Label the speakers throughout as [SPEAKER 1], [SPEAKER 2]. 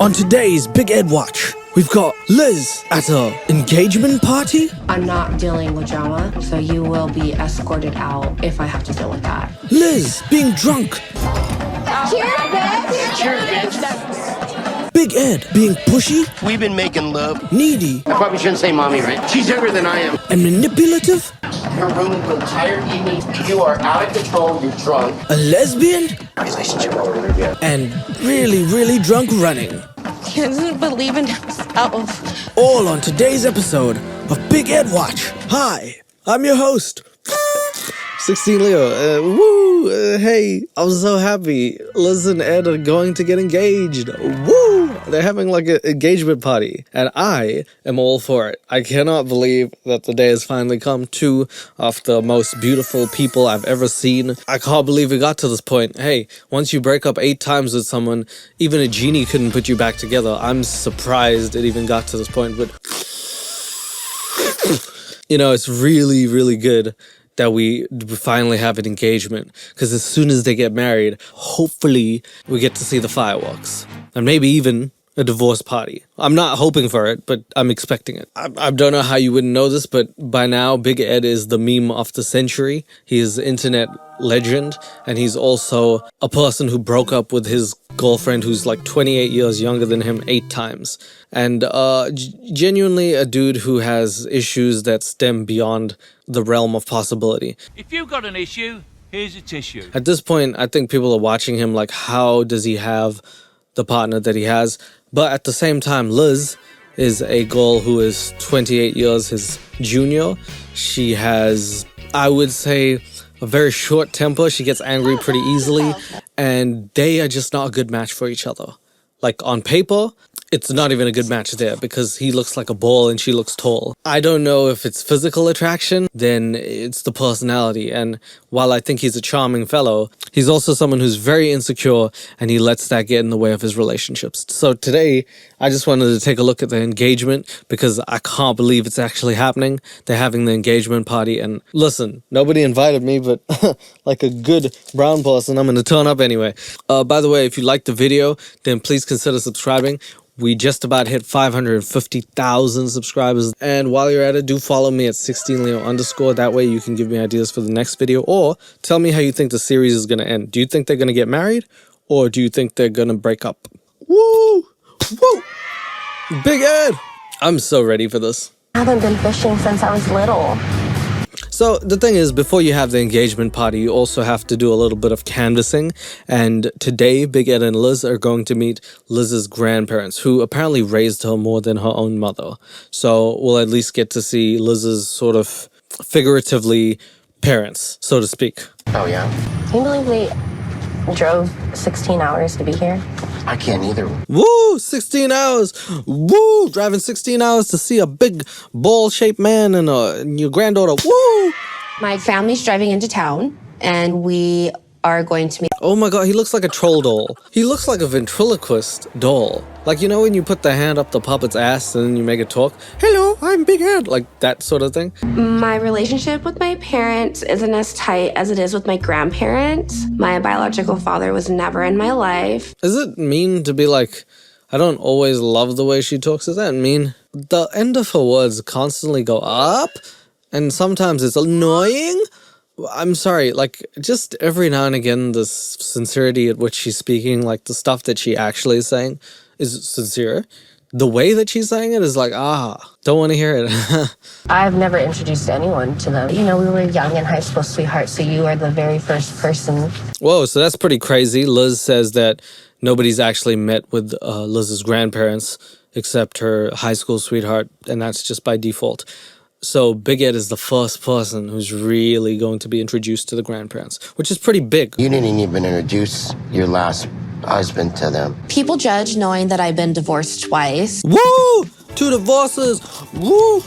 [SPEAKER 1] On today's Big Ed Watch, we've got Liz at an engagement party.
[SPEAKER 2] I'm not dealing with drama, so you will be escorted out if I have to deal with that.
[SPEAKER 1] Liz being drunk.
[SPEAKER 2] Cheers, bitch!
[SPEAKER 3] Cheers, bitch.
[SPEAKER 1] Big Ed being pushy,
[SPEAKER 3] We've been making love.
[SPEAKER 1] needy,
[SPEAKER 3] I probably shouldn't say mommy, right? She's younger than I am.
[SPEAKER 1] and manipulative.
[SPEAKER 3] Your room the entire evening. You are out of control. You're drunk.
[SPEAKER 1] A lesbian,
[SPEAKER 3] Relationship over there.
[SPEAKER 1] and really, really drunk running.
[SPEAKER 2] He doesn't believe in himself.
[SPEAKER 1] All on today's episode of Big Ed Watch. Hi, I'm your host, 16leo. Hey, I'm so happy. Liz and Ed are going to get engaged. Woo! They're having like an engagement party, and I am all for it. I cannot believe that the day has finally come. Two of the most beautiful people I've ever seen. I can't believe we got to this point. Hey, once you break up 8 times with someone, even a genie couldn't put you back together. I'm surprised it even got to this point, but you know, it's really, really good that we finally have an engagement, because as soon as they get married, hopefully we get to see the fireworks and maybe even a divorce party. I'm not hoping for it, but I'm expecting it. I don't know how you wouldn't know this, but by now Big Ed is the meme of the century. He is internet legend, and he's also a person who broke up with his girlfriend who's like 28 years younger than him 8 times. And genuinely a dude who has issues that stem beyond the realm of possibility.
[SPEAKER 4] If you've got an issue, here's a tissue.
[SPEAKER 1] At this point, I think people are watching him like, how does he have the partner that he has? But at the same time, Liz is a girl who is 28 years his junior. She has, I would say, a very short temper. She gets angry pretty easily, and they are just not a good match for each other. Like on paper, it's not even a good match there, because he looks like a ball and she looks tall. I don't know if it's physical attraction, then it's the personality. And while I think he's a charming fellow, he's also someone who's very insecure, and he lets that get in the way of his relationships. So today, I just wanted to take a look at the engagement, because I can't believe it's actually happening. They're having the engagement party, and listen, nobody invited me, but like a good brown person, I'm gonna turn up anyway. By the way, if you liked the video, then please consider subscribing. We just about hit 550,000 subscribers. And while you're at it, do follow me at 16leo_. That way you can give me ideas for the next video, or tell me how you think the series is going to end. Do you think they're going to get married, or do you think they're going to break up? Woo! Woo! Big Ed! I'm so ready for this.
[SPEAKER 2] I haven't been fishing since I was little.
[SPEAKER 1] So the thing is, before you have the engagement party, you also have to do a little bit of canvassing. And today, Big Ed and Liz are going to meet Liz's grandparents, who apparently raised her more than her own mother. So we'll at least get to see Liz's sort of figuratively parents, so to speak.
[SPEAKER 3] Oh, yeah?
[SPEAKER 2] Can you believe we drove 16 hours to be here?
[SPEAKER 3] I can't either.
[SPEAKER 1] Woo! 16 hours! Woo! Driving 16 hours to see a big ball-shaped man and your granddaughter. Woo!
[SPEAKER 2] My family's driving into town, and we are going to meet.
[SPEAKER 1] Oh my god, he looks like a troll doll. He looks like a ventriloquist doll. Like, you know when you put the hand up the puppet's ass and then you make it talk? Hello, I'm Big Ed. Like that sort of thing.
[SPEAKER 2] My relationship with my parents isn't as tight as it is with my grandparents. My biological father was never in my life.
[SPEAKER 1] Is it mean to be like, I don't always love the way she talks? Is that mean? The end of her words constantly go up, and sometimes it's annoying. I'm sorry, like, just every now and again, the sincerity at which she's speaking, like the stuff that she actually is saying is sincere. The way that she's saying it is like, don't want to hear it.
[SPEAKER 2] I've never introduced anyone to them. You know, we were young in high school sweethearts, so you are the very first person.
[SPEAKER 1] Whoa, so that's pretty crazy. Liz says that nobody's actually met with Liz's grandparents except her high school sweetheart, and that's just by default. So Big Ed is the first person who's really going to be introduced to the grandparents, which is pretty big.
[SPEAKER 3] You didn't even introduce your last husband to them.
[SPEAKER 5] People judge knowing that I've been divorced twice.
[SPEAKER 1] Woo! 2 divorces. Woo!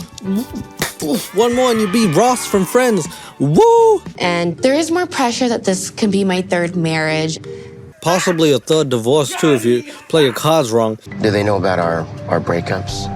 [SPEAKER 1] One more and you'd be Ross from Friends. Woo!
[SPEAKER 5] And there is more pressure that this can be my 3rd marriage.
[SPEAKER 1] Possibly a 3rd divorce too if you play your cards wrong.
[SPEAKER 3] Do they know about our breakups?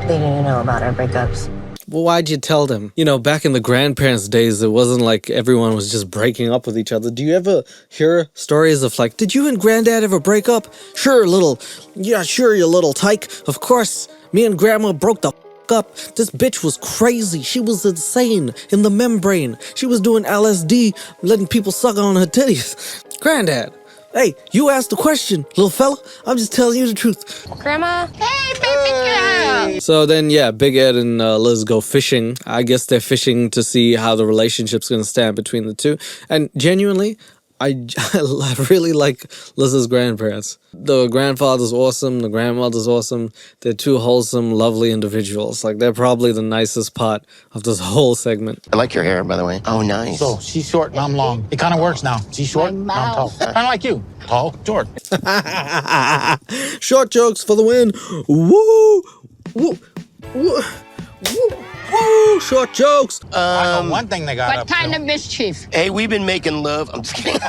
[SPEAKER 2] They didn't know about our breakups.
[SPEAKER 1] Well, why'd you tell them? You know, back in the grandparents' days, it wasn't like everyone was just breaking up with each other. Do you ever hear stories of like, did you and granddad ever break up? Sure, you little tyke. Of course, me and grandma broke the up. This bitch was crazy. She was insane in the membrane. She was doing LSD, letting people suck on her titties. Granddad, hey, you asked the question, little fella. I'm just telling you the truth.
[SPEAKER 2] Grandma?
[SPEAKER 6] Hey, baby girl.
[SPEAKER 1] So then, yeah, Big Ed and Liz go fishing. I guess they're fishing to see how the relationship's going to stand between the two. And genuinely, I really like Liz's grandparents. The grandfather's awesome. The grandmother's awesome. They're two wholesome, lovely individuals. Like, they're probably the nicest part of this whole segment.
[SPEAKER 3] I like your hair, by the way. Oh, nice.
[SPEAKER 7] So she's short and I'm long. It kind of works now. She's short, I'm tall. Kind of like you. Tall, short.
[SPEAKER 1] Short jokes for the win. Woo! Woo! Woo! Woo! Woo! Short jokes.
[SPEAKER 7] I know one thing they got
[SPEAKER 6] What
[SPEAKER 7] up
[SPEAKER 6] kind
[SPEAKER 7] to.
[SPEAKER 6] of mischief?
[SPEAKER 3] Hey, we've been making love. I'm just kidding.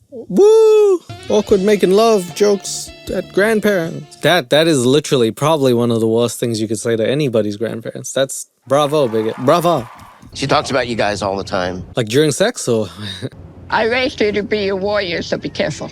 [SPEAKER 1] Woo! Awkward making love jokes at grandparents. That is literally probably one of the worst things you could say to anybody's grandparents. That's bravo, Bigot. Bravo.
[SPEAKER 3] She talks about you guys all the time.
[SPEAKER 1] Like during sex or?
[SPEAKER 6] I raised her to be a warrior, so be careful.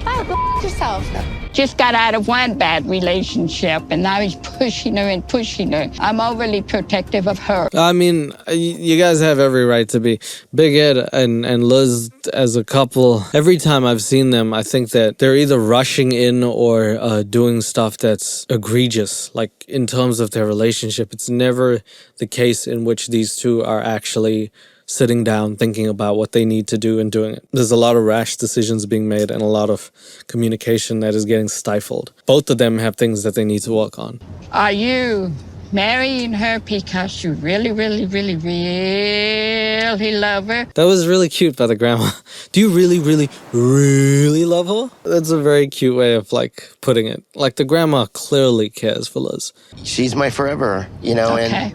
[SPEAKER 5] Oh, go yourself.
[SPEAKER 6] Just got out of one bad relationship, and now he's pushing her and pushing her. I'm overly protective of her.
[SPEAKER 1] I mean, you guys have every right to be. Big Ed and Liz as a couple, every time I've seen them, I think that they're either rushing in or doing stuff that's egregious. Like, in terms of their relationship, it's never the case in which these two are actually sitting down, thinking about what they need to do and doing it. There's a lot of rash decisions being made and a lot of communication that is getting stifled. Both of them have things that they need to work on.
[SPEAKER 6] Are you marrying her because you really, really, really, really love her?
[SPEAKER 1] That was really cute by the grandma. Do you really, really, really love her? That's a very cute way of, like, putting it. Like, the grandma clearly cares for Liz.
[SPEAKER 3] She's my forever, you know,
[SPEAKER 6] Okay.
[SPEAKER 3] and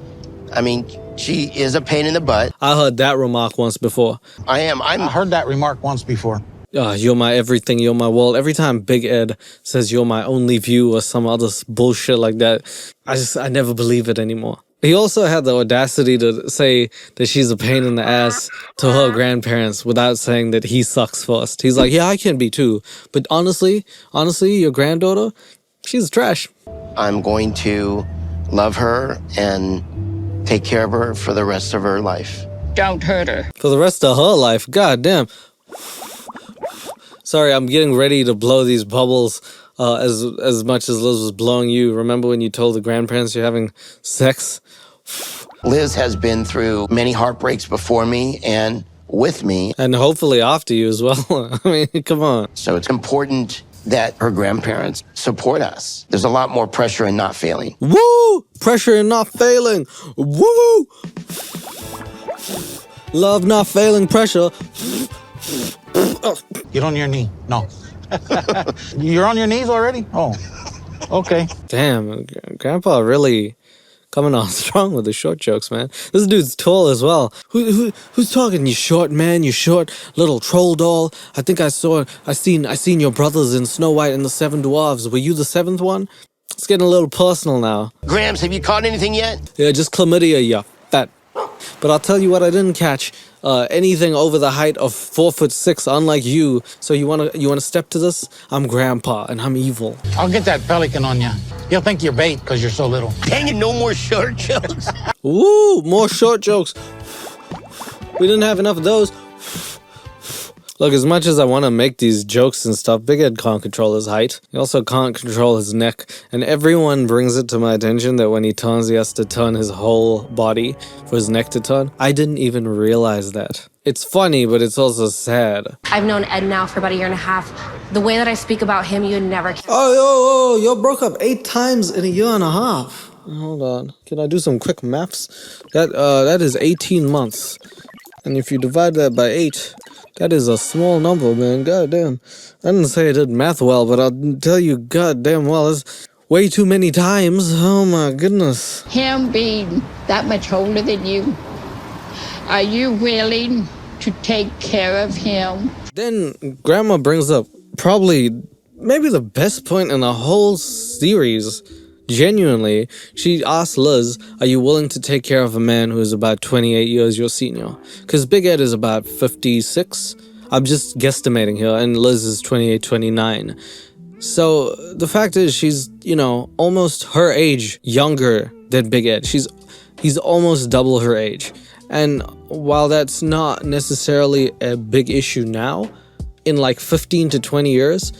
[SPEAKER 3] I mean, she is a pain in the butt.
[SPEAKER 1] I heard that remark once before.
[SPEAKER 3] I
[SPEAKER 7] I heard that remark once before.
[SPEAKER 1] You're my everything, you're my world. Every time Big Ed says you're my only view or some other bullshit like that, I never believe it anymore. He also had the audacity to say that she's a pain in the ass to her grandparents without saying that he sucks first. He's like, yeah, I can be too. But honestly, your granddaughter, she's trash.
[SPEAKER 3] I'm going to love her and take care of her for the rest of her life.
[SPEAKER 6] Don't hurt her.
[SPEAKER 1] For the rest of her life, god damn. Sorry, I'm getting ready to blow these bubbles as much as Liz was blowing you. Remember when you told the grandparents you're having sex?
[SPEAKER 3] Liz has been through many heartbreaks before me and with me.
[SPEAKER 1] And hopefully after you as well. I mean, come on.
[SPEAKER 3] So it's important that her grandparents support us. There's a lot more pressure in not failing.
[SPEAKER 1] Woo! Pressure and not failing. Woo! Love not failing pressure.
[SPEAKER 7] Get on your knee. No. You're on your knees already? Oh, okay.
[SPEAKER 1] Damn, Grandpa really coming on strong with the short jokes, man. This dude's tall as well. Who's talking? You short man, you short little troll doll. I think I seen your brothers in Snow White and the Seven Dwarfs. Were you the seventh one? It's getting a little personal now.
[SPEAKER 3] Grams, have you caught anything yet?
[SPEAKER 1] Yeah, just chlamydia, yeah, fat. But I'll tell you what I didn't catch. Anything over the height of 4'6", unlike you. So you wanna step to this? I'm Grandpa and I'm evil.
[SPEAKER 7] I'll get that pelican on you. He'll think you're bait because you're so little.
[SPEAKER 3] Dang it, no more short jokes.
[SPEAKER 1] Woo! More short jokes. We didn't have enough of those. Look, as much as I want to make these jokes and stuff, Big Ed can't control his height. He also can't control his neck. And everyone brings it to my attention that when he turns, he has to turn his whole body for his neck to turn. I didn't even realize that. It's funny, but it's also sad.
[SPEAKER 2] I've known Ed now for about a year and a half. The way that I speak about him, you would never...
[SPEAKER 1] Oh, yo, broke up 8 times in a year and a half. Hold on. Can I do some quick maths? That is 18 months. And if you divide that by 8... that is a small number, man. God damn. I didn't say I did math well, but I'll tell you god damn well, it's way too many times. Oh my goodness.
[SPEAKER 6] Him being that much older than you, are you willing to take care of him?
[SPEAKER 1] Then Grandma brings up probably maybe the best point in the whole series. Genuinely, she asked Liz, are you willing to take care of a man who is about 28 years your senior? Because Big Ed is about 56. I'm just guesstimating here, and Liz is 28, 29. So the fact is, she's, almost her age younger than Big Ed. He's almost double her age. And while that's not necessarily a big issue now, in like 15 to 20 years,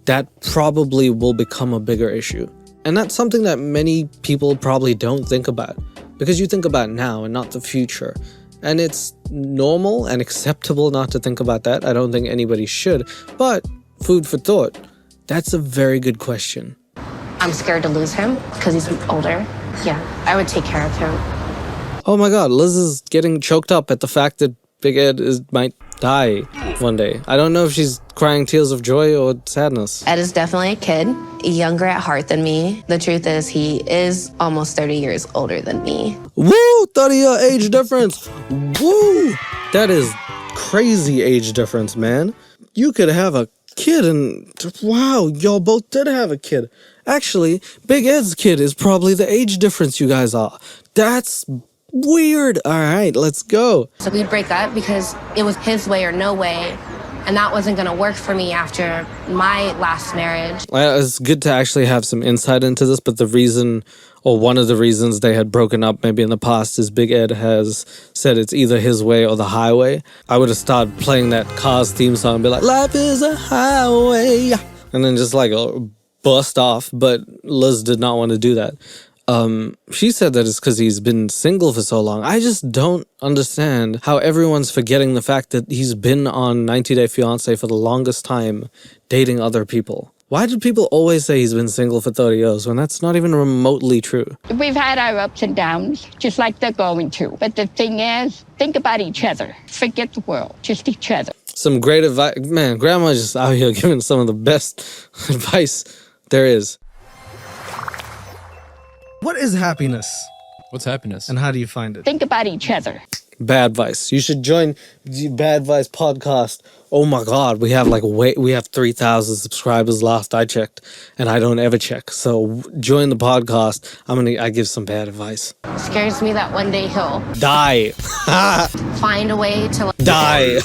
[SPEAKER 1] that probably will become a bigger issue. And that's something that many people probably don't think about, because you think about now and not the future. And it's normal and acceptable not to think about that. I don't think anybody should. But food for thought. That's a very good question.
[SPEAKER 2] I'm scared to lose him because he's older. Yeah, I would take care of him.
[SPEAKER 1] Oh my god, Liz is getting choked up at the fact that Big Ed might die one day. I don't know if she's crying tears of joy or sadness.
[SPEAKER 2] Ed is definitely a kid, younger at heart than me. The truth is, he is almost 30 years older than me.
[SPEAKER 1] Woo! 30-year age difference! Woo! That is crazy age difference, man. You could have a kid and... Wow, y'all both did have a kid. Actually, Big Ed's kid is probably the age difference you guys are. That's... weird. All right, let's go.
[SPEAKER 2] So we'd break up because it was his way or no way, and that wasn't going to work for me after my last marriage.
[SPEAKER 1] It's good to actually have some insight into this, but the reason, or one of the reasons they had broken up maybe in the past is Big Ed has said it's either his way or the highway. I would have started playing that Cars theme song and be like, life is a highway, and then just like burst off, but Liz did not want to do that. She said that it's because he's been single for so long. I just don't understand how everyone's forgetting the fact that he's been on 90 Day Fiancé for the longest time, dating other people. Why did people always say he's been single for 30 years when that's not even remotely true?
[SPEAKER 6] We've had our ups and downs, just like they're going to. But the thing is, think about each other. Forget the world, just each other.
[SPEAKER 1] Some great advice. Man, Grandma's just out here giving some of the best advice there is. What is happiness?
[SPEAKER 8] What's happiness?
[SPEAKER 1] And how do you find it?
[SPEAKER 6] Think about each other.
[SPEAKER 1] Bad Advice. You should join the Bad Advice podcast. Oh my god, we have 3,000 subscribers last I checked, and I don't ever check. So join the podcast. I give some bad advice.
[SPEAKER 2] It scares me that one day he'll
[SPEAKER 1] Die.
[SPEAKER 2] find a way to
[SPEAKER 1] Die.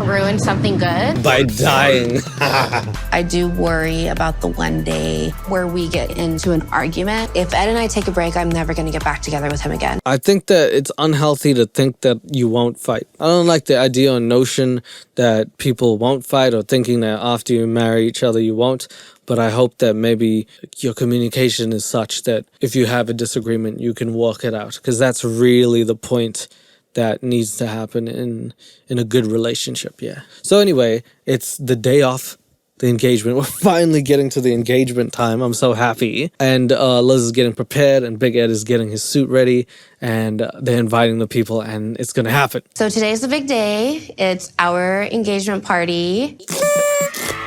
[SPEAKER 2] to ruin something good
[SPEAKER 1] By dying.
[SPEAKER 5] I do worry about the one day where we get into an argument.
[SPEAKER 2] If Ed and I take a break, I'm never going to get back together with him again.
[SPEAKER 1] I think that it's unhealthy to think that you won't fight. I don't like the idea or notion that people won't fight, or thinking that after you marry each other you won't. But I hope that maybe your communication is such that if you have a disagreement, you can work it out. Because that's really the point that needs to happen in a good relationship, yeah. So anyway, it's the day off the engagement. We're finally getting to the engagement time. I'm so happy. And Liz is getting prepared, and Big Ed is getting his suit ready, and they're inviting the people, and it's gonna happen.
[SPEAKER 2] So today's the big day. It's our engagement party.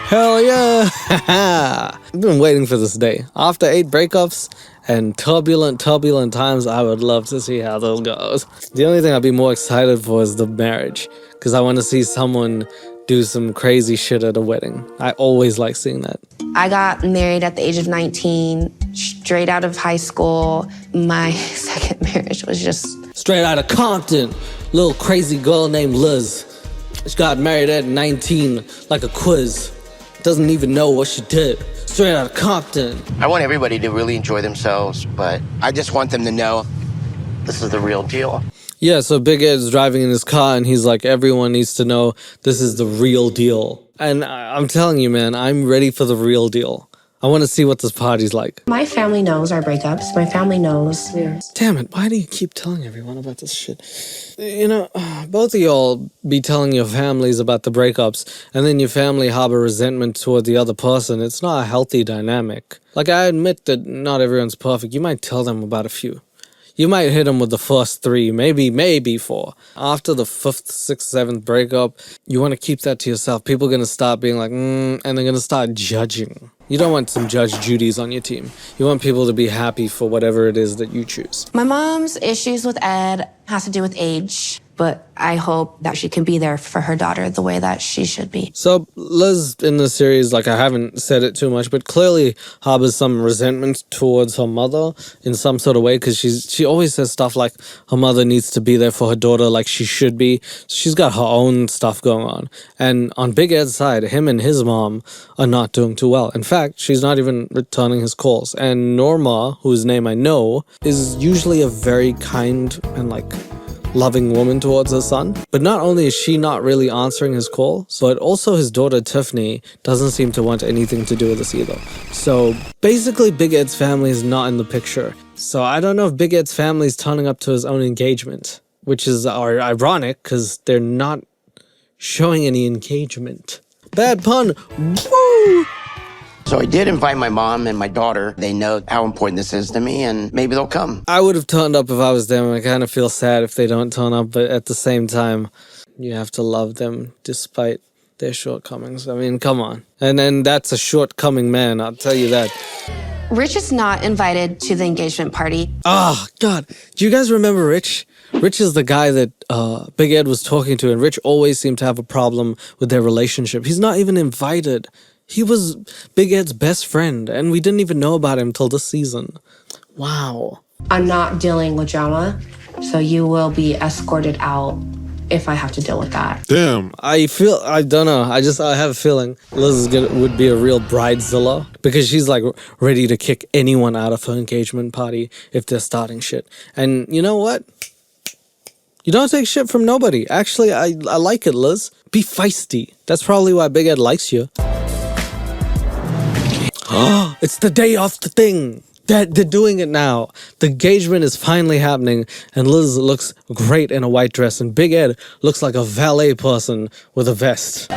[SPEAKER 1] Hell yeah! I've been waiting for this day. After 8 breakups and turbulent times, I would love to see how those goes. The only thing I'd be more excited for is the marriage, because I want to see someone do some crazy shit at a wedding. I always like seeing that.
[SPEAKER 2] I got married at the age of 19, straight out of high school. My second marriage was just...
[SPEAKER 1] Straight out of Compton, little crazy girl named Liz. She got married at 19, like a quiz. Doesn't even know what she did. Straight out of Compton.
[SPEAKER 3] I want everybody to really enjoy themselves, but I just want them to know this is the real deal.
[SPEAKER 1] Yeah, so Big Ed's driving in his car, and he's like, everyone needs to know this is the real deal. And I'm telling you, man, I'm ready for the real deal. I want to see what this party's like.
[SPEAKER 2] My family knows our breakups. My family knows.
[SPEAKER 1] Damn it, why do you keep telling everyone about this shit? You know, both of y'all be telling your families about the breakups, and then your family harbor resentment toward the other person. It's not a healthy dynamic. Like, I admit that not everyone's perfect. You might tell them about a few. You might hit them with the first 3, maybe 4. After the 5th, 6th, 7th breakup, you want to keep that to yourself. People are going to start being like, and they're going to start judging. You don't want some Judge Judys on your team. You want people to be happy for whatever it is that you choose.
[SPEAKER 2] My mom's issues with Ed has to do with age. but I hope that she can be there for her daughter the way that she should be.
[SPEAKER 1] So Liz in the series, like I haven't said it too much, but clearly harbors some resentment towards her mother in some sort of way, because she always says stuff like her mother needs to be there for her daughter like she should be. She's got her own stuff going on. And on Big Ed's side, him and his mom are not doing too well. In fact, she's not even returning his calls. And Norma, whose name I know, is usually a very kind and like loving woman towards her son. But not only is she not really answering his call, but also his daughter Tiffany doesn't seem to want anything to do with this either. So basically Big Ed's family is not in the picture. So I don't know if Big Ed's family is turning up to his own engagement, which is ironic because they're not showing any engagement. Bad pun. Woo!
[SPEAKER 3] So I did invite my mom and my daughter. They know how important this is to me, and maybe they'll come.
[SPEAKER 1] I would have turned up if I was them. I kind of feel sad if they don't turn up, but at the same time, you have to love them despite their shortcomings. I mean, come on. And then that's a shortcoming man, I'll tell you that.
[SPEAKER 2] Rich is not invited to the engagement party.
[SPEAKER 1] Oh, God. Do you guys remember Rich? Rich is the guy that Big Ed was talking to, and Rich always seemed to have a problem with their relationship. He's not even invited. He was Big Ed's best friend, and we didn't even know about him till this season. Wow.
[SPEAKER 2] I'm not dealing with drama, so you will be escorted out if I have to deal with that.
[SPEAKER 8] Damn.
[SPEAKER 1] I don't know. I have a feeling Liz would be a real bridezilla, because she's like ready to kick anyone out of her engagement party if they're starting shit. And you know what? You don't take shit from nobody. Actually, I like it, Liz. Be feisty. That's probably why Big Ed likes you. It's the day of the thing. They're doing it now. The engagement is finally happening, and Liz looks great in a white dress, and Big Ed looks like a valet person with a vest.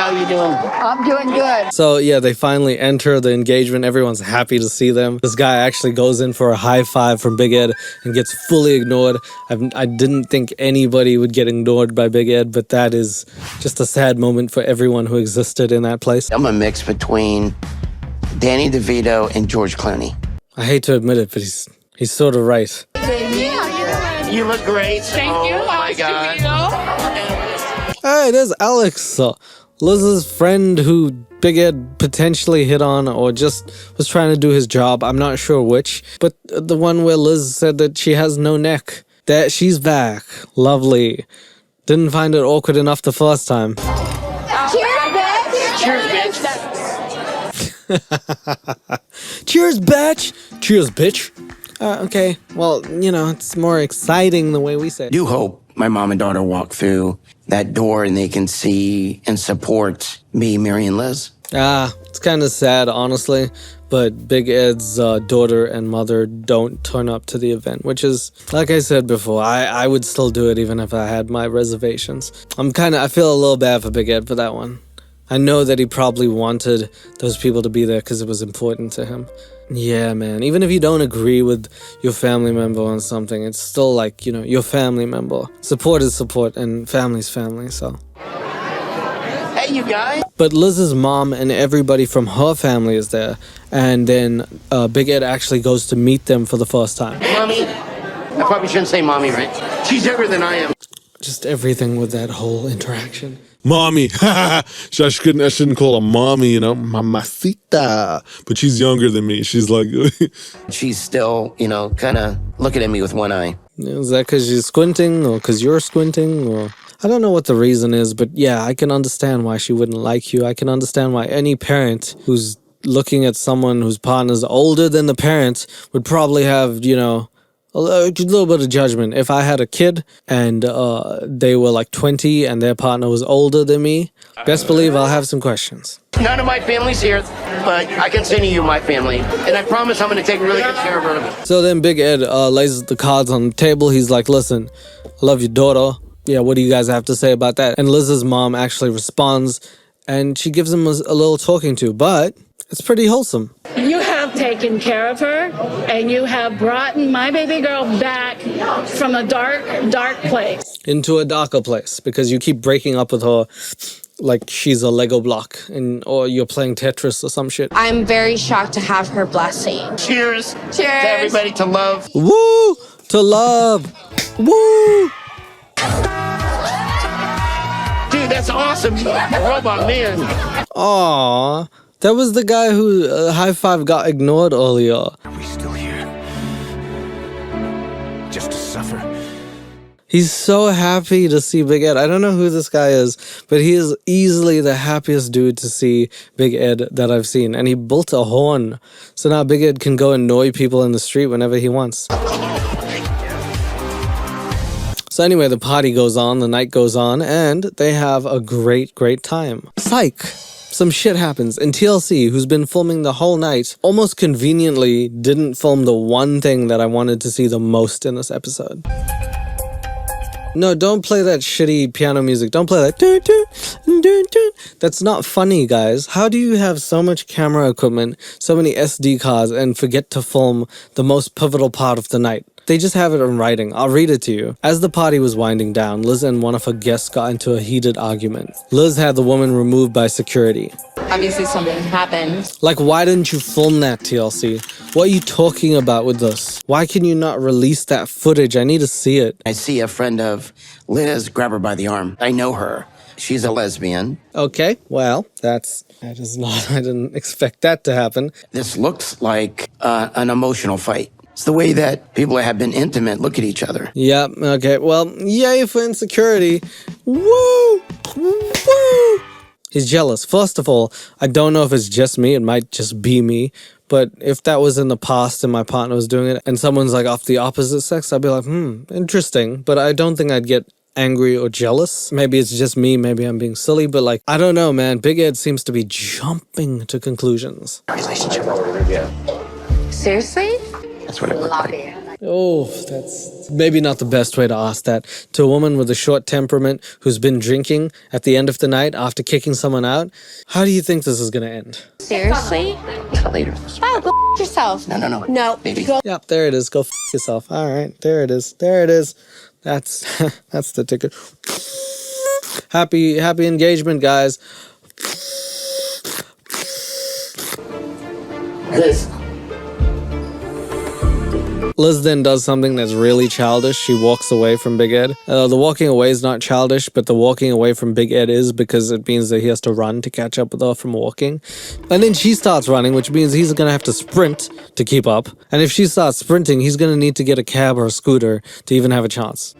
[SPEAKER 3] How you doing?
[SPEAKER 6] I'm doing good.
[SPEAKER 1] So yeah, they finally enter the engagement. Everyone's happy to see them. This guy actually goes in for a high five from Big Ed and gets fully ignored. I didn't think anybody would get ignored by Big Ed, but that is just a sad moment for everyone who existed in that place.
[SPEAKER 3] I'm a mix between Danny DeVito and George Clooney.
[SPEAKER 1] I hate to admit it, but he's sort of right.
[SPEAKER 3] You look great.
[SPEAKER 6] Thank you.
[SPEAKER 3] Oh my God.
[SPEAKER 1] Hey, there's Alex, Liz's friend who Big Ed potentially hit on or just was trying to do his job. I'm not sure which, but the one where Liz said that she has no neck. That she's back. Lovely. Didn't find it awkward enough the first time.
[SPEAKER 3] Cheers, bitch.
[SPEAKER 1] Cheers, bitch. Cheers, bitch. Okay, well, you know, it's more exciting the way we say it.
[SPEAKER 3] Do hope my mom and daughter walk through that door and they can see and support me, Mary, and Liz.
[SPEAKER 1] It's kind of sad, honestly, but Big Ed's daughter and mother don't turn up to the event, which is, like I said before, I would still do it even if I had my reservations. I feel a little bad for Big Ed for that one. I know that he probably wanted those people to be there because it was important to him. Yeah, man, even if you don't agree with your family member on something, it's still like, you know, your family member. Support is support, and family's family, so.
[SPEAKER 3] Hey, you guys.
[SPEAKER 1] But Liz's mom and everybody from her family is there, and then Big Ed actually goes to meet them for the first time.
[SPEAKER 3] Mommy. I probably shouldn't say mommy, right? She's younger than I am.
[SPEAKER 1] Just everything with that whole interaction.
[SPEAKER 8] Mommy. I shouldn't call her mommy, you know, mamacita. But she's younger than me. She's like...
[SPEAKER 3] She's still, you know, kind of looking at me with one eye.
[SPEAKER 1] Is that because she's squinting or because you're squinting? Or I don't know what the reason is, but yeah, I can understand why she wouldn't like you. I can understand why any parent who's looking at someone whose partner's older than the parent would probably have, you know, a little bit of judgment. If I had a kid and they were like 20 and their partner was older than me, best believe I'll have some questions.
[SPEAKER 3] None of my family's here, but I consider you my family. And I promise I'm going to take really good care of her.
[SPEAKER 1] So then Big Ed lays the cards on the table. He's like, listen, I love your daughter. Yeah, what do you guys have to say about that? And Liz's mom actually responds, and she gives him a little talking to, but it's pretty wholesome.
[SPEAKER 9] You have taken care of her, and you have brought my baby girl back from a dark, dark place.
[SPEAKER 1] Into a darker place, because you keep breaking up with her like she's a Lego block, or you're playing Tetris or some shit.
[SPEAKER 2] I'm very shocked to have her blessing.
[SPEAKER 3] Cheers.
[SPEAKER 2] Cheers.
[SPEAKER 3] To everybody, to love.
[SPEAKER 1] Woo! To love. Woo!
[SPEAKER 3] Dude, that's awesome. Robot man.
[SPEAKER 1] Aww. That was the guy who high five got ignored earlier.
[SPEAKER 10] Are we still here? Just to suffer?
[SPEAKER 1] He's so happy to see Big Ed. I don't know who this guy is, but he is easily the happiest dude to see Big Ed that I've seen. And he built a horn. So now Big Ed can go annoy people in the street whenever he wants. So anyway, the party goes on, the night goes on, and they have a great, great time. Psych! Some shit happens, and TLC, who's been filming the whole night, almost conveniently didn't film the one thing that I wanted to see the most in this episode. No, don't play that shitty piano music. Don't play that. Dun, dun, dun, dun. That's not funny, guys. How do you have so much camera equipment, so many SD cards, and forget to film the most pivotal part of the night? They just have it in writing. I'll read it to you. As the party was winding down, Liz and one of her guests got into a heated argument. Liz had the woman removed by security.
[SPEAKER 5] Obviously something happened.
[SPEAKER 1] Like, why didn't you film that, TLC? What are you talking about with this? Why can you not release that footage? I need to see it.
[SPEAKER 3] I see a friend of Liz grab her by the arm. I know her. She's a lesbian.
[SPEAKER 1] Okay, well, that is not, I didn't expect that to happen.
[SPEAKER 3] This looks like an emotional fight. It's the way that people that have been intimate look at each other.
[SPEAKER 1] Yeah, okay, well, yay for insecurity. Woo! Woo! He's jealous. First of all, I don't know if it's just me, it might just be me, but if that was in the past and my partner was doing it and someone's like off the opposite sex, I'd be like, interesting, but I don't think I'd get angry or jealous. Maybe it's just me, maybe I'm being silly, but like, I don't know, man. Big Ed seems to be jumping to conclusions.
[SPEAKER 3] Relationship.
[SPEAKER 5] Seriously?
[SPEAKER 3] That's what it looked like.
[SPEAKER 1] Oh, that's maybe not the best way to ask that. To a woman with a short temperament who's been drinking at the end of the night after kicking someone out, how do you think this is going to end?
[SPEAKER 5] Seriously?
[SPEAKER 3] Later.
[SPEAKER 5] Oh, go f yourself.
[SPEAKER 3] No.
[SPEAKER 5] No.
[SPEAKER 3] Baby.
[SPEAKER 5] Go.
[SPEAKER 1] Yep, there it is. Go f yourself. All right, there it is. There it is. That's that's the ticket. Happy engagement, guys. Liz then does something that's really childish. She walks away from Big Ed. The walking away is not childish, but the walking away from Big Ed is, because it means that he has to run to catch up with her from walking. And then she starts running, which means he's going to have to sprint to keep up. And if she starts sprinting, he's going to need to get a cab or a scooter to even have a chance.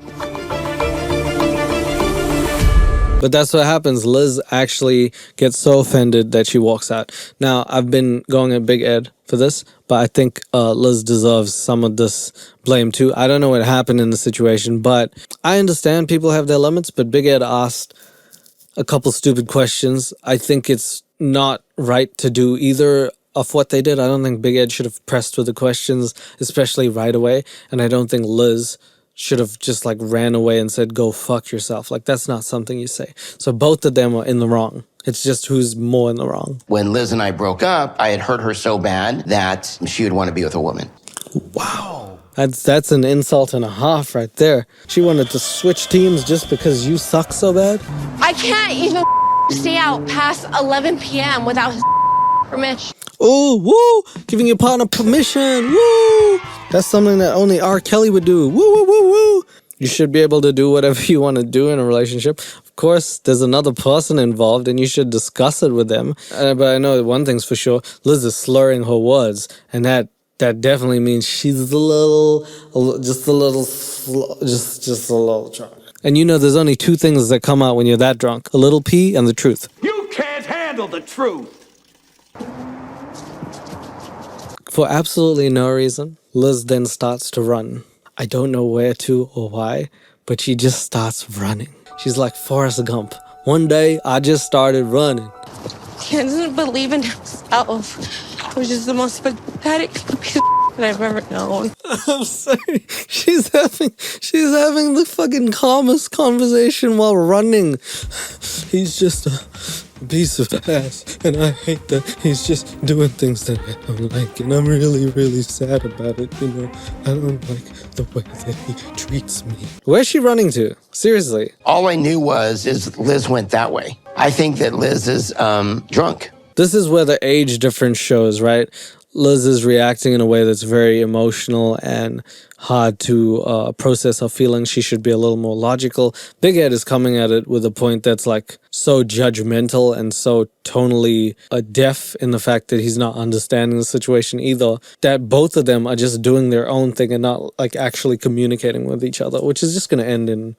[SPEAKER 1] But that's what happens. Liz actually gets so offended that she walks out. Now, I've been going at Big Ed for this, but I think Liz deserves some of this blame too. I don't know what happened in the situation, but I understand people have their limits, but Big Ed asked a couple stupid questions. I think it's not right to do either of what they did. I don't think Big Ed should have pressed with the questions, especially right away, and I don't think Liz should have just like ran away and said, go fuck yourself. Like, that's not something you say. So both of them are in the wrong. It's just who's more in the wrong.
[SPEAKER 3] When Liz and I broke up, I had hurt her so bad that she would want to be with a woman.
[SPEAKER 1] Wow. That's an insult and a half right there. She wanted to switch teams just because you suck so bad?
[SPEAKER 2] I can't even stay out past 11 p.m. without his permission.
[SPEAKER 1] Oh, woo! Giving your partner permission, woo! That's something that only R. Kelly would do, woo, woo, woo, woo! You should be able to do whatever you want to do in a relationship. Of course, there's another person involved and you should discuss it with them. But I know one thing's for sure, Liz is slurring her words, and that definitely means she's just a little drunk. And you know there's only two things that come out when you're that drunk, a little pee and the truth.
[SPEAKER 10] You can't handle the truth.
[SPEAKER 1] For absolutely no reason, Liz then starts to run. I don't know where to or why, but she just starts running. She's like Forrest Gump. One day, I just started running.
[SPEAKER 2] He doesn't believe in himself, which is the most pathetic piece of that I've ever known.
[SPEAKER 1] I'm sorry. She's having the fucking calmest conversation while running. He's just a piece of ass, and I hate that he's just doing things that I don't like, and I'm really, really sad about it, you know. I don't like the way that he treats me. Where's she running to? Seriously.
[SPEAKER 3] All I knew is Liz went that way. I think that Liz is drunk.
[SPEAKER 1] This is where the age difference shows, right? Liz is reacting in a way that's very emotional and hard to process her feelings. She should be a little more logical. Big Ed is coming at it with a point that's like so judgmental and so tonally deaf in the fact that he's not understanding the situation either, that both of them are just doing their own thing and not like actually communicating with each other, which is just going to end in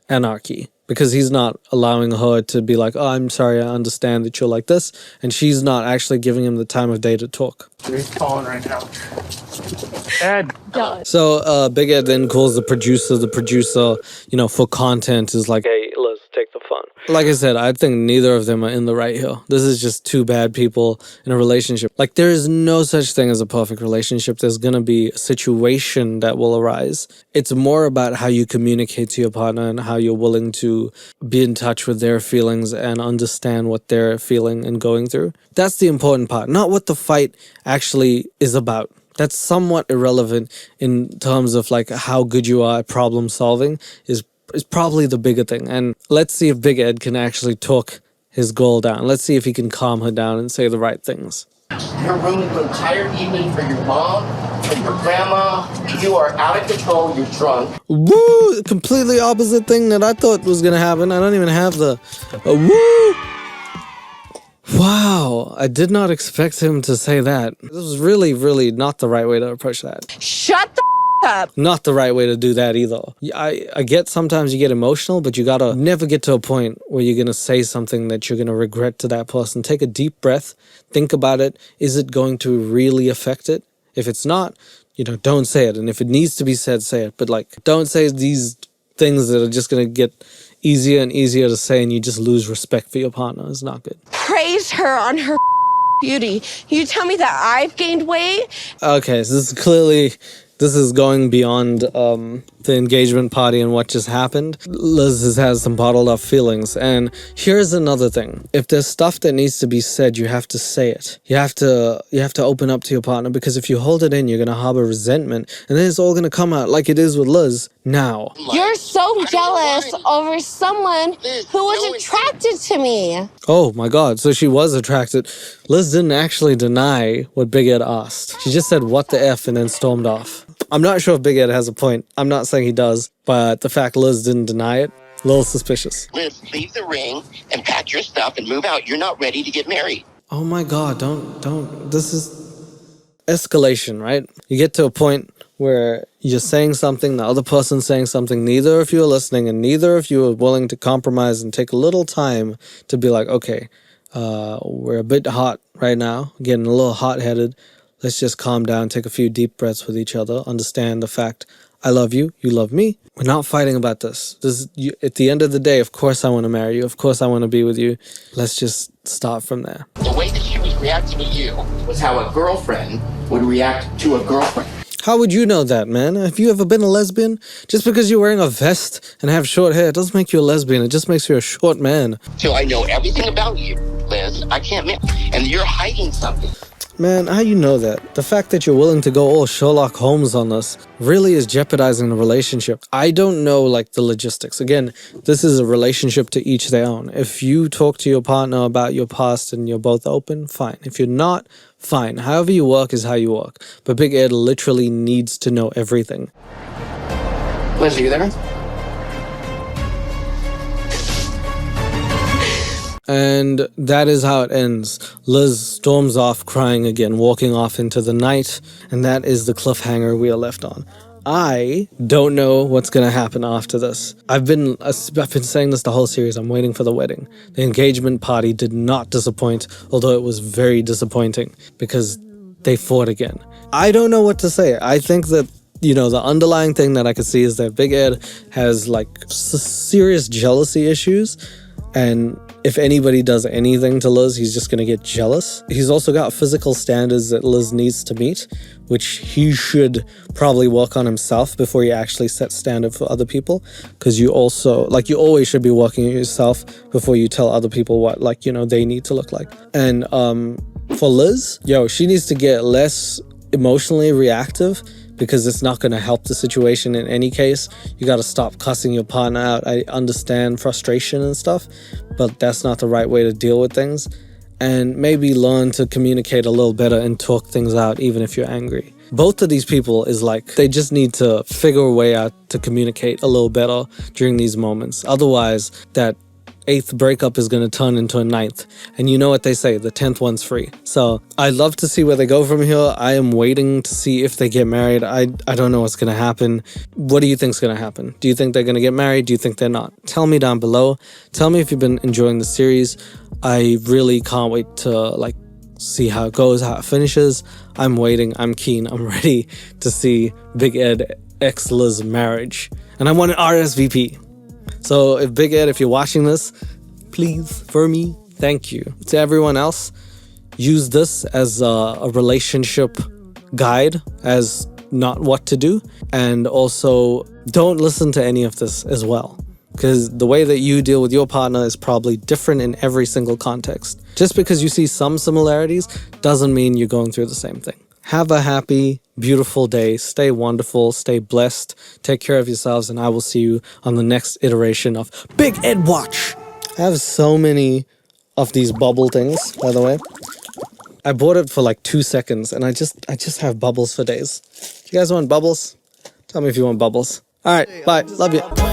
[SPEAKER 1] anarchy. Because he's not allowing her to be like, oh, I'm sorry, I understand that you're like this. And she's not actually giving him the time of day to talk.
[SPEAKER 10] He's calling right now. Ed.
[SPEAKER 1] So Big Ed then calls the producer. The producer, for content is like, hey, let's take the fun. Like I said, I think neither of them are in the right here. This is just two bad people in a relationship. Like, there is no such thing as a perfect relationship. There's going to be a situation that will arise. It's more about how you communicate to your partner and how you're willing to be in touch with their feelings and understand what they're feeling and going through. That's the important part, not what the fight actually is about. That's somewhat irrelevant in terms of like how good you are at problem solving is probably the bigger thing. And let's see if Big Ed can actually talk his girl down. Let's see if he can calm her down and say the right things.
[SPEAKER 3] You're ruining the entire evening for your mom, for your grandma. You are out of control. You're drunk.
[SPEAKER 1] Woo! Completely opposite thing that I thought was going to happen. I don't even have the woo! Wow, I did not expect him to say that. This was really, really not the right way to approach that.
[SPEAKER 2] Shut the up.
[SPEAKER 1] Not the right way to do that either. I get sometimes you get emotional, but you gotta never get to a point where you're gonna say something that you're gonna regret to that person. Take a deep breath, think about it. Is it going to really affect it? If it's not, don't say it. And if it needs to be said, say it. But don't say these things that are just gonna get easier and easier to say and you just lose respect for your partner. It's not good.
[SPEAKER 2] Praise her on her beauty. You tell me that I've gained weight?
[SPEAKER 1] Okay, so this is going beyond the engagement party and what just happened. Liz has some bottled up feelings. And here's another thing. If there's stuff that needs to be said, you have to say it. You have to open up to your partner, because if you hold it in, you're going to harbor resentment. And then it's all going to come out like it is with Liz now.
[SPEAKER 2] You're so jealous over someone who was attracted to me.
[SPEAKER 1] Oh my God. So she was attracted. Liz didn't actually deny what Big Ed asked. She just said, what the F, and then stormed off. I'm not sure if Big Ed has a point. I'm not saying he does, but the fact Liz didn't deny it, a little suspicious.
[SPEAKER 3] Liz, leave the ring and pack your stuff and move out. You're not ready to get married.
[SPEAKER 1] Oh my God, don't. This is escalation, right? You get to a point where you're saying something, the other person's saying something, neither of you are listening, and neither of you are willing to compromise and take a little time to be like, okay, we're a bit hot right now, getting a little hot-headed. Let's just calm down, take a few deep breaths with each other, understand the fact, I love you, you love me. We're not fighting about this. At the end of the day, of course I want to marry you. Of course I want to be with you. Let's just start from there.
[SPEAKER 3] The way that she was reacting to you was how a girlfriend would react to a girlfriend.
[SPEAKER 1] How would you know that, man? Have you ever been a lesbian? Just because you're wearing a vest and have short hair, it doesn't make you a lesbian. It just makes you a short man.
[SPEAKER 3] So I know everything about you, Liz. I can't miss. And you're hiding something.
[SPEAKER 1] Man, how you know that? The fact that you're willing to go all Sherlock Holmes on us really is jeopardizing the relationship. I don't know, the logistics. Again, this is a relationship to each their own. If you talk to your partner about your past and you're both open, fine. If you're not, fine. However you work is how you work. But Big Ed literally needs to know everything.
[SPEAKER 3] Liz, are you there?
[SPEAKER 1] And that is how it ends. Liz storms off crying again, walking off into the night. And that is the cliffhanger we are left on. I don't know what's going to happen after this. I've been saying this the whole series. I'm waiting for the wedding. The engagement party did not disappoint, although it was very disappointing because they fought again. I don't know what to say. I think that, the underlying thing that I could see is that Big Ed has serious jealousy issues. And if anybody does anything to Liz, he's just going to get jealous. He's also got physical standards that Liz needs to meet, which he should probably work on himself before he actually sets standard for other people. Because you also, you always should be working on yourself before you tell other people what, they need to look like. And for Liz, she needs to get less emotionally reactive, because it's not going to help the situation in any case. You got to stop cussing your partner out. I understand frustration and stuff, but that's not the right way to deal with things. and maybe learn to communicate a little better and talk things out even if you're angry. Both of these people is like, they just need to figure a way out to communicate a little better during these moments. Otherwise, that 8th breakup is going to turn into a 9th. And you know what they say, the 10th one's free. So I'd love to see where they go from here. I am waiting to see if they get married. I don't know what's going to happen. What do you think's going to happen? Do you think they're going to get married? Do you think they're not? Tell me down below. Tell me if you've been enjoying the series. I really can't wait to see how it goes, how it finishes. I'm waiting. I'm keen. I'm ready to see Big Ed x Liz marriage. And I want an RSVP. So if Big Ed, if you're watching this, please, for me, thank you. To everyone else, use this as a relationship guide, as not what to do. And also, don't listen to any of this as well. Because the way that you deal with your partner is probably different in every single context. Just because you see some similarities doesn't mean you're going through the same thing. Have a happy, beautiful day. Stay wonderful. Stay blessed. Take care of yourselves. And I will see you on the next iteration of Big Ed Watch. I have so many of these bubble things, by the way. I bought it for like 2 seconds and I just have bubbles for days. You guys want bubbles? Tell me if you want bubbles. All right. Bye. Love you.